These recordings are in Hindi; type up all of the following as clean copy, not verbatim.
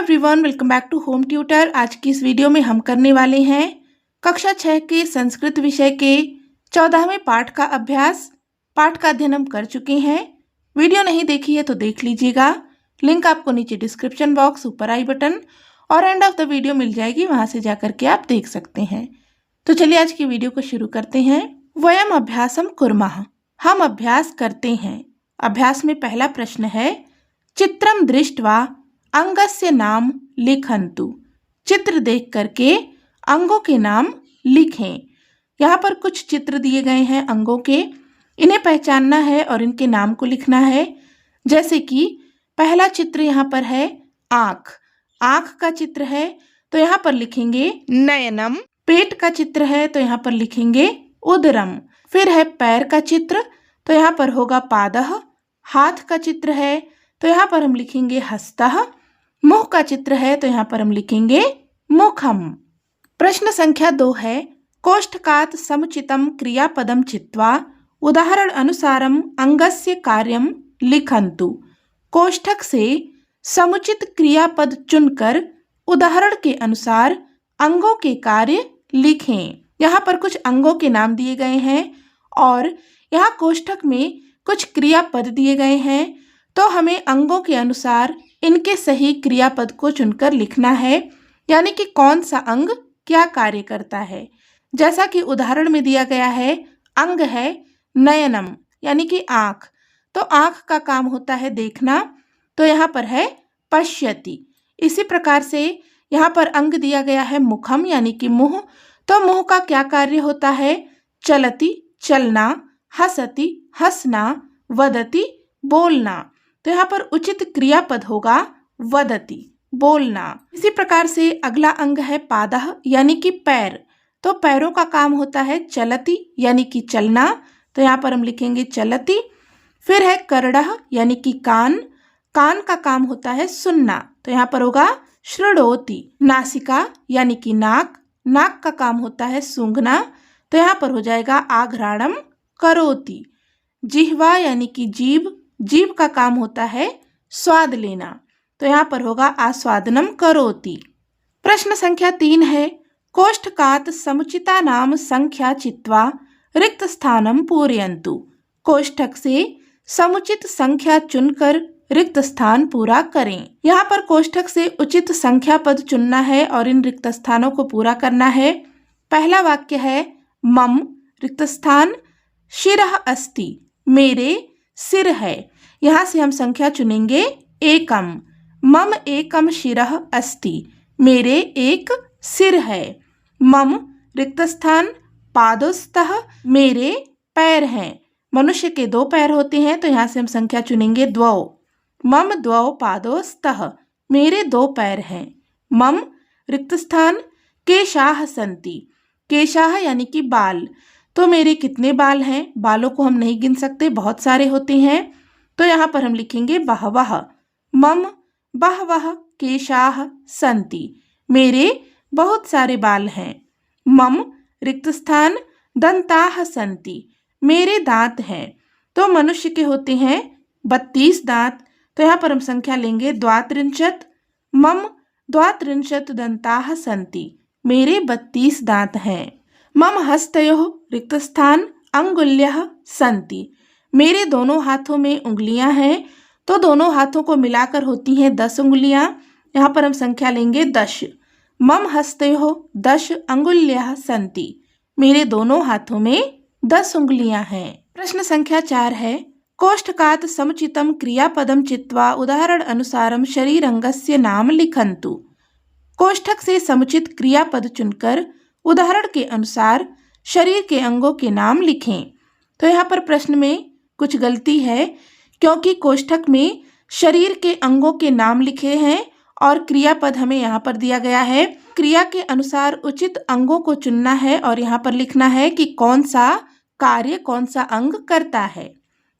Everyone, welcome back to Home Tutor. आज की इस वीडियो में हम करने वाले हैं कक्षा 6 के संस्कृत विषय के 14वें पाठ का अभ्यास। पाठ का अध्ययन हम कर चुके हैं। वीडियो नहीं देखी है तो देख लीजिएगा। लिंक आपको नीचे डिस्क्रिप्शन बॉक्स, ऊपर आई बटन और एंड ऑफ द वीडियो मिल जाएगी, वहां से जाकर के आप देख सकते हैं। तो चलिए आज की वीडियो को शुरू करते हैं। वयम अभ्यासम कुर्मः, हम अभ्यास करते हैं। अभ्यास में पहला प्रश्न है, चित्रम दृष्ट्वा अंगस्य नाम लिखन्तु। चित्र देख करके अंगों के नाम लिखें। यहाँ पर कुछ चित्र दिए गए हैं अंगों के, इन्हें पहचानना है और इनके नाम को लिखना है। जैसे कि पहला चित्र यहाँ पर है आँख, आँख का चित्र है तो यहाँ पर लिखेंगे नयनम। पेट का चित्र है तो यहाँ पर लिखेंगे उदरम। फिर है पैर का चित्र तो यहाँ पर होगा पादः। हाथ का चित्र है तो यहाँ पर हम लिखेंगे हस्तः। मुख का चित्र है तो यहाँ पर हम लिखेंगे मुखम। प्रश्न संख्या 2 है, कोष्ठकात् समुचितं क्रियापदं चित्वा उदाहरण अनुसारम अंगस्य कार्यम लिखन्तु। कोष्ठक से समुचित क्रियापद चुनकर उदाहरण के अनुसार अंगों के कार्य लिखें। यहाँ पर कुछ अंगों के नाम दिए गए हैं और यहाँ कोष्ठक में कुछ क्रियापद दिए गए हैं, तो हमें अंगों के अनुसार इनके सही क्रियापद को चुनकर लिखना है, यानी कि कौन सा अंग क्या कार्य करता है। जैसा कि उदाहरण में दिया गया है, अंग है नयनम यानी कि आँख, तो आँख का काम होता है देखना, तो यहाँ पर है पश्यति। इसी प्रकार से यहाँ पर अंग दिया गया है मुखम यानी कि मुंह, तो मुंह का क्या कार्य होता है, चलति चलना, हसति हंसना, वदति बोलना, तो यहाँ पर उचित क्रियापद होगा वदति बोलना। इसी प्रकार से अगला अंग है पादः यानी कि पैर, तो पैरों का काम होता है चलति यानी कि चलना, तो यहाँ पर हम लिखेंगे चलति। फिर है कर्णः यानी कि कान, कान का काम होता है सुनना, तो यहाँ पर होगा शृणोति। नासिका यानी कि नाक, नाक का काम होता है सूंघना, तो यहाँ पर हो जाएगा आघ्राणम करोति। जिह्वा यानी कि जीभ, जीभ का काम होता है स्वाद लेना, तो यहाँ पर होगा आस्वादनम करोति। प्रश्न संख्या 3 है, कोष्ठकात् समुचिता नाम संख्या चित्वा रिक्त स्थानम पूरयन्तु। कोष्ठक से समुचित संख्या चुनकर रिक्त स्थान पूरा करें। यहाँ पर कोष्ठक से उचित संख्या पद चुनना है और इन रिक्त स्थानों को पूरा करना है। पहला वाक्य है, मम रिक्त स्थान शिरः अस्ति, मेरे सिर है। यहाँ से हम संख्या चुनेंगे एकम। मम एकम शिरः अस्ति, मेरे एक सिर है। मम रिक्त स्थान पादोस्तः, मेरे पैर हैं। मनुष्य के 2 पैर होते हैं, तो यहाँ से हम संख्या चुनेंगे द्वौ। मम द्वौ पादोस्तः, मेरे 2 पैर हैं। मम रिक्त स्थान केशाः सन्ति, केशाः यानी कि बाल, तो मेरे कितने बाल हैं, बालों को हम नहीं गिन सकते, बहुत सारे होते हैं, तो यहाँ पर हम लिखेंगे बहवः। मम बहवः केशाः सन्ति, मेरे बहुत सारे बाल हैं। मम रिक्त स्थान दन्ताः सन्ति, मेरे दांत हैं, तो मनुष्य के होते हैं 32 दांत, तो यहाँ पर हम संख्या लेंगे द्वात्रिंशत्। मम द्वात्रिंशत् दन्ताः सन्ति, मेरे 32 दांत हैं। मम हस्तयोः रिक्त स्थान अंगुल्यः सन्ति, मेरे दोनों हाथों में उंगलियां हैं, तो दोनों हाथों को मिलाकर होती हैं 10 उंगलियां, यहाँ पर हम संख्या लेंगे 10। मम हस्तयोः 10 अंगुल्यः सन्ति, मेरे दोनों हाथों में 10 उंगलियां हैं। प्रश्न संख्या 4 है, कोष्ठकात् समुचितं क्रियापदं चित्वा उदाहरण अनुसारम शरीरंगस्य नाम लिखन्तु। कोष्ठक से समुचित क्रियापद चुनकर उदाहरण के अनुसार शरीर के अंगों के नाम लिखें। तो यहाँ पर प्रश्न में कुछ गलती है, क्योंकि कोष्ठक में शरीर के अंगों के नाम लिखे हैं और क्रियापद हमें यहाँ पर दिया गया है। क्रिया के अनुसार उचित अंगों को चुनना है और यहाँ पर लिखना है कि कौन सा कार्य कौन सा अंग करता है।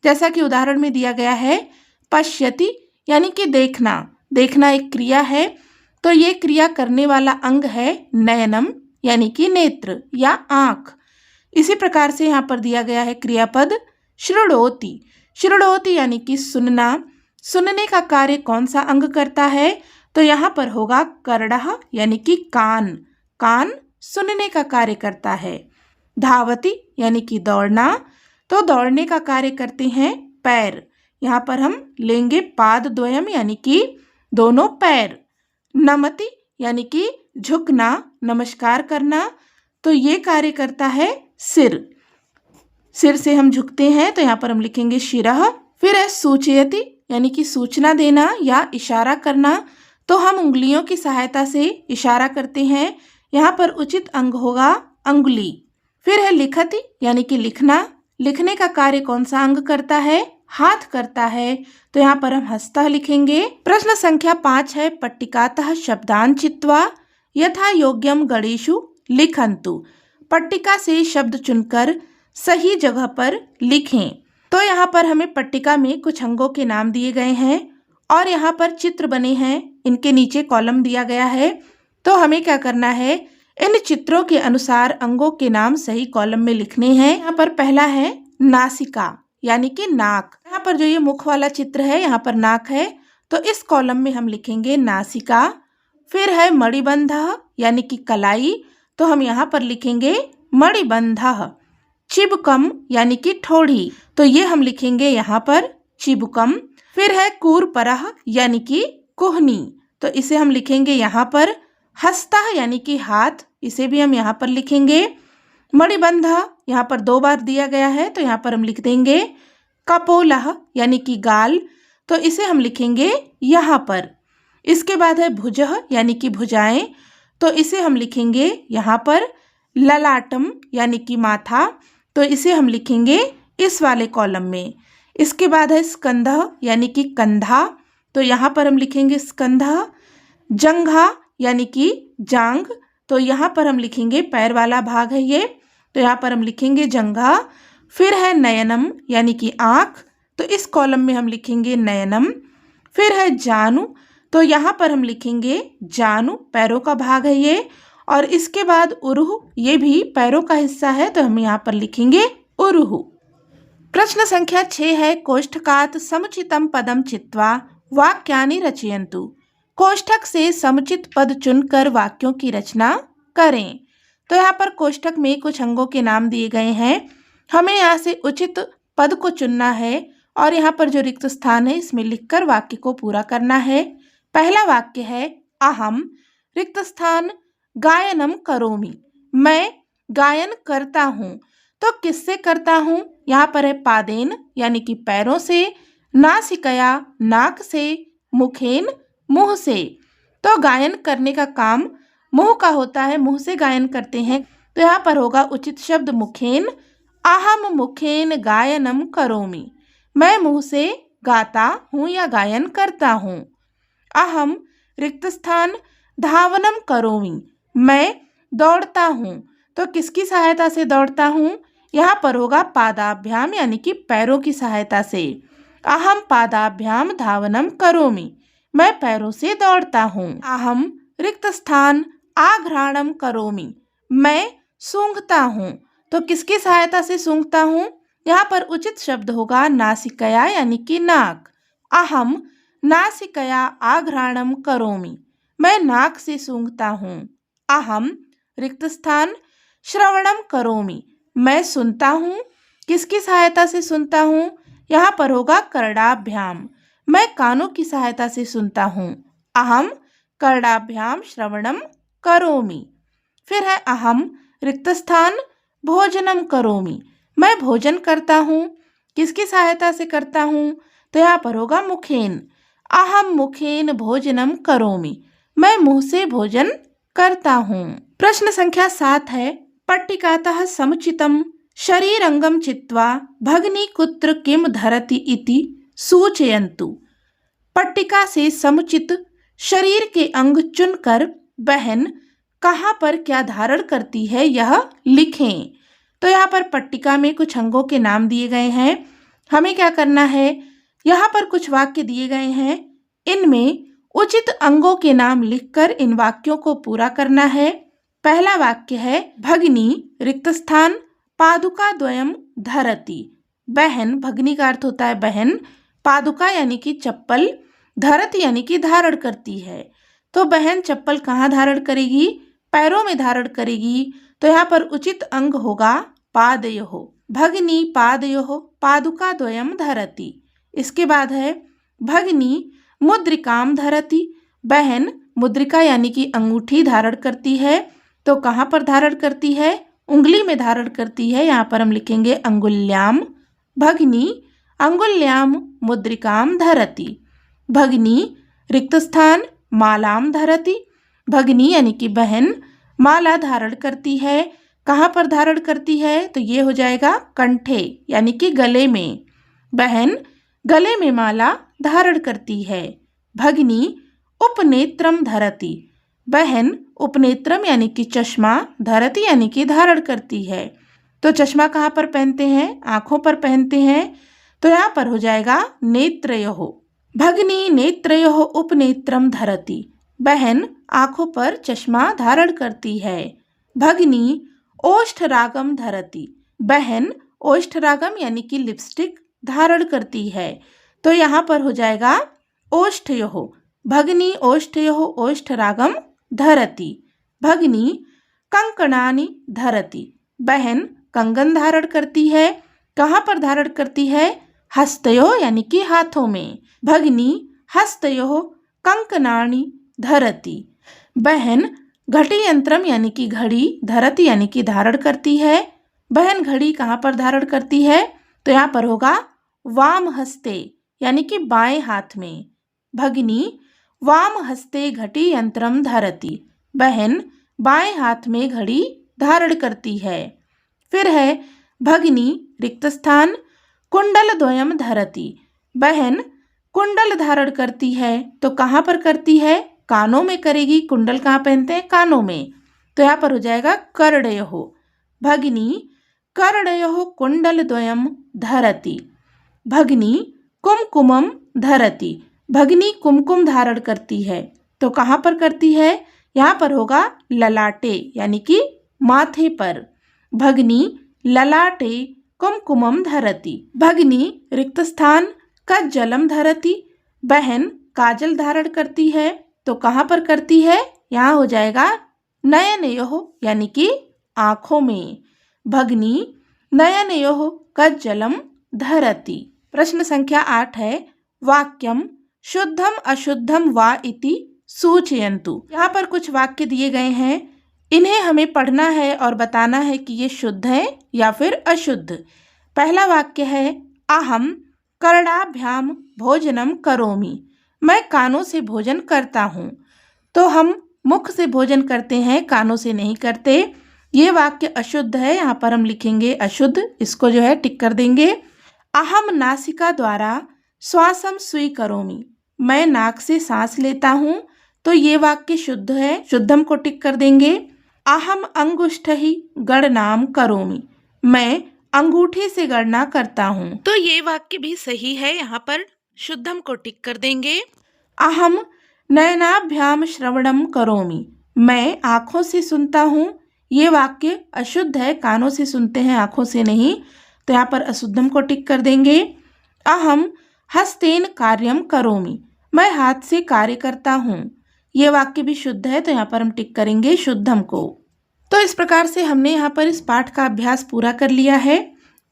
जैसा कि उदाहरण में दिया गया है, पश्यति यानी कि देखना, देखना एक क्रिया है, तो ये क्रिया करने वाला अंग है नयनम यानी कि नेत्र या आँख। इसी प्रकार से यहाँ पर दिया गया है क्रियापद शृणोति, शृणोति यानी कि सुनना, सुनने का कार्य कौन सा अंग करता है, तो यहाँ पर होगा कर्णः यानी कि कान, कान सुनने का कार्य करता है। धावती यानी कि दौड़ना, तो दौड़ने का कार्य करते हैं पैर। यहाँ पर हम लेंगे पाद द्वयम यानी कि दोनों पैर। नमति यानी कि झुकना, नमस्कार करना, तो ये कार्य करता है सिर। सिर से हम झुकते हैं तो यहाँ पर हम लिखेंगे शिरः। फिर है सूचयति यानी कि सूचना देना या इशारा करना, तो हम उंगलियों की सहायता से इशारा करते हैं। यहाँ पर उचित अंग होगा अंगुली। फिर है लिखति यानी कि लिखना, लिखने का कार्य कौन सा अंग करता है? हाथ करता है, तो यहाँ पर हम हस्तः लिखेंगे। प्रश्न संख्या 5 है पट्टिकातः शब्दान चित्वा यथा योग्यम गणेशु लिखन्तु। पट्टिका से शब्द चुनकर सही जगह पर लिखें। तो यहाँ पर हमें पट्टिका में कुछ अंगों के नाम दिए गए हैं और यहाँ पर चित्र बने हैं, इनके नीचे कॉलम दिया गया है। तो हमें क्या करना है, इन चित्रों के अनुसार अंगों के नाम सही कॉलम में लिखने हैं। यहाँ पर पहला है नासिका यानी कि नाक। यहाँ पर जो ये मुख वाला चित्र है, यहाँ पर नाक है, तो इस कॉलम में हम लिखेंगे नासिका। फिर है मणिबंधः यानी कि कलाई, तो हम यहाँ पर लिखेंगे मणिबंधः। चिबुकम यानी कि ठोड़ी, तो ये हम लिखेंगे यहाँ पर चिबुकम। फिर है कूर्परः यानी कि कुहनी, तो इसे हम लिखेंगे यहाँ पर हस्तः यानी कि हाथ, इसे भी हम यहाँ पर लिखेंगे। मणिबंधः यहाँ पर 2 बार दिया गया है, तो यहाँ पर हम लिख देंगे कपोलः यानी कि गाल, तो इसे हम लिखेंगे यहाँ पर। इसके बाद है भुजः यानी कि भुजाएं, तो इसे हम लिखेंगे यहाँ पर। ललाटम यानी कि माथा, तो इसे हम लिखेंगे इस वाले कॉलम में। इसके बाद है स्कंधः यानी कि कंधा, तो यहाँ पर हम लिखेंगे स्कंधः। जंघा यानी कि जांघ, तो यहाँ पर हम लिखेंगे पैर वाला भाग है ये, तो यहाँ पर हम लिखेंगे जंघा। फिर है नयनम यानी कि आँख, तो इस कॉलम में हम लिखेंगे नयनम। फिर है जानु, तो यहाँ पर हम लिखेंगे जानु, पैरों का भाग है ये। और इसके बाद उरुहु, ये भी पैरों का हिस्सा है, तो हम यहाँ पर लिखेंगे उरुहु। प्रश्न संख्या 6 है कोष्ठकात् समुचितम पदम चित्वा वाक्यानि रचयन्तु। कोष्ठक से समुचित पद चुनकर वाक्यों की रचना करें। तो यहाँ पर कोष्ठक में कुछ अंगों के नाम दिए गए हैं, हमें यहाँ से उचित पद को चुनना है और यहाँ पर जो रिक्त स्थान है इसमें लिखकर वाक्य को पूरा करना है। पहला वाक्य है अहम रिक्त स्थान गायनम करोमि, मैं गायन करता हूँ। तो किससे करता हूँ? यहाँ पर है पादेन यानी कि पैरों से, नासिकया नाक से, मुखेन मुंह से। तो गायन करने का काम मुंह का होता है, मुंह से गायन करते हैं, तो यहाँ पर होगा उचित शब्द मुखेन। अहम मुखेन गायनम करोमि, मैं मुंह से गाता हूँ या गायन करता हूँ। अहम रिक्त स्थान धावनम करोमि, मैं दौड़ता हूँ। तो किसकी सहायता से दौड़ता हूँ? यहाँ पर होगा पादाभ्याम यानी कि पैरों की सहायता से। अहम पादाभ्याम धावनम करोमि, मैं पैरों से दौड़ता हूँ। अहम रिक्त स्थान आघ्राणम करोमि, मैं सूंघता हूँ। तो किसकी सहायता से सूंघता हूँ? यहाँ पर उचित शब्द होगा नासिकया यानी कि नाक। अहम नासिकया आघ्राणम करोमि, मैं नाक से सूंघता हूँ। अहम रिक्त स्थान श्रवणम करोमि, मैं सुनता हूँ। किसकी सहायता से सुनता हूँ? यहाँ पर होगा कर्णाभ्याम, मैं कानों की सहायता से सुनता हूँ। अहम कर्णाभ्याम श्रवणम करोमि। फिर है अहम रिक्त स्थान भोजनम करोमि, मैं भोजन करता हूँ। किसकी सहायता से करता हूँ? तो यहाँ पर होगा मुखेन। अहम मुखेन भोजनम करोमि, मैं मुंह से भोजन करता हूँ। प्रश्न संख्या 7 है पट्टिकातः समुचितम शरीरंगम चित्वा भगिनी कुत्र किम धरति इति सूचयन्तु। पट्टिका से समुचित शरीर के अंग चुनकर बहन कहाँ पर क्या धारण करती है यह लिखें। तो यहाँ पर पट्टिका में कुछ अंगों के नाम दिए गए हैं, हमें क्या करना है, यहाँ पर कुछ वाक्य दिए गए हैं, इनमें उचित अंगों के नाम लिखकर इन वाक्यों को पूरा करना है। पहला वाक्य है भगिनी रिक्त स्थान पादुका द्वयम धरति, बहन, भगिनी का अर्थ होता है बहन, पादुका यानी कि चप्पल, धरति यानी कि धारण करती है। तो बहन चप्पल कहाँ धारण करेगी? पैरों में धारण करेगी। तो यहाँ पर उचित अंग होगा पादयोः। भगिनी पादयोः पादुका द्वयम धरति। इसके बाद है भगिनी मुद्रिकाम धरति। बहन मुद्रिका यानी कि अंगूठी धारण करती है। तो कहाँ पर धारण करती है? उंगली में धारण करती है। यहाँ पर हम लिखेंगे अंगुल्याम। भगिनी अंगुल्याम मुद्रिकाम धरति। भगिनी रिक्त स्थान मालाम धरति। भगिनी यानी कि बहन माला धारण करती है। कहाँ पर धारण करती है? तो ये हो जाएगा कंठे यानी कि गले में। बहन गले में माला धारण करती है। भगिनी उपनेत्रम धरति। बहन उपनेत्रम यानी कि चश्मा धरति यानी कि धारण करती है। तो चश्मा कहाँ पर पहनते हैं? आँखों पर पहनते हैं। तो यहाँ पर हो जाएगा नेत्रयोः। भगिनी नेत्रयोः उपनेत्रम धरति। बहन आँखों पर चश्मा धारण करती है। भगिनी ओष्ठरागम धरति। बहन ओष्ठरागम यानी कि लिपस्टिक धारण करती है। तो यहाँ पर हो जाएगा ओष्ठयोः। भगिनी ओष्ठयोः ओष्ठरागम धरति। भगिनी कंकणानि धरति। बहन कंगन धारण करती है। कहाँ पर धारण करती है? हस्तयोः यानी कि हाथों में। भगिनी हस्तयोः कंकणानि धरति। बहन घटी यंत्रम यानी कि घड़ी धरति यानी कि धारण करती है। बहन घड़ी कहाँ पर धारण करती है? तो यहाँ पर होगा वाम हस्ते यानी कि बाएं हाथ में। भगिनी वाम हस्ते घटी यंत्रम धरति। बहन बाएं हाथ में घड़ी धारण करती है। फिर है भगिनी रिक्त स्थान कुंडल द्वयम धरति। बहन कुंडल धारण करती है। तो कहाँ पर करती है? कानों में करेगी। कुंडल कहाँ पहनते हैं? कानों में। तो यहाँ पर हो जाएगा कर्णयोः। भगिनी कर्णयोः कुंडल द्वयम धरति। भगिनी कुमकुमम धरति। भगिनी कुमकुम धारण करती है। तो कहाँ पर करती है? यहाँ पर होगा ललाटे यानी कि माथे पर। भगिनी ललाटे कुमकुमम धरति। भगिनी रिक्त स्थान कज्जलम धरति। बहन काजल धारण करती है। तो कहाँ पर करती है? यहाँ हो जाएगा नयनयोः यानी कि आँखों में। भगिनी नयनयोः कज्जलम धरति। प्रश्न संख्या 8 है वाक्यम शुद्धम अशुद्धम वा इति सूचयन्तु। यहाँ पर कुछ वाक्य दिए गए हैं। इन्हें हमें पढ़ना है और बताना है कि ये शुद्ध है या फिर अशुद्ध। पहला वाक्य है अहम कर्णाभ्याम भोजनम करोमि। मैं कानों से भोजन करता हूँ। तो हम मुख से भोजन करते हैं, कानों से नहीं करते। ये वाक्य अशुद्ध है। यहाँ पर हम लिखेंगे अशुद्ध। इसको जो है टिक कर देंगे। अहम नासिका द्वारा श्वासम स्वीकरोमि। मैं नाक से सांस लेता हूँ। तो ये वाक्य शुद्ध है। शुद्धम को टिक कर देंगे। अहम अंगुष्ठहि गणनाम करोमि। मैं अंगूठे से गणना करता हूँ। तो ये वाक्य भी सही है। यहाँ पर शुद्धम को टिक कर देंगे। अहम नयनाभ्याम श्रवणम करोमि। मैं आँखों से सुनता हूँ। ये वाक्य अशुद्ध है। कानों से सुनते हैं, आँखों से नहीं। तो यहाँ पर अशुद्धम को टिक कर देंगे। अहम हस्तेन कार्यम करोमि। मैं हाथ से कार्य करता हूँ। ये वाक्य भी शुद्ध है। तो यहाँ पर हम टिक करेंगे शुद्धम को। तो इस प्रकार से हमने यहाँ पर इस पाठ का अभ्यास पूरा कर लिया है।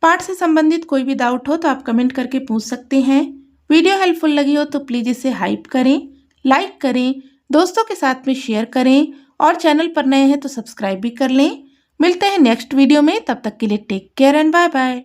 पाठ से संबंधित कोई भी डाउट हो तो आप कमेंट करके पूछ सकते हैं। वीडियो हेल्पफुल लगी हो तो प्लीज़ इसे हाइप करें, लाइक करें, दोस्तों के साथ में शेयर करें और चैनल पर नए हैं तो सब्सक्राइब भी कर लें। मिलते हैं नेक्स्ट वीडियो में। तब तक के लिए take care and bye bye.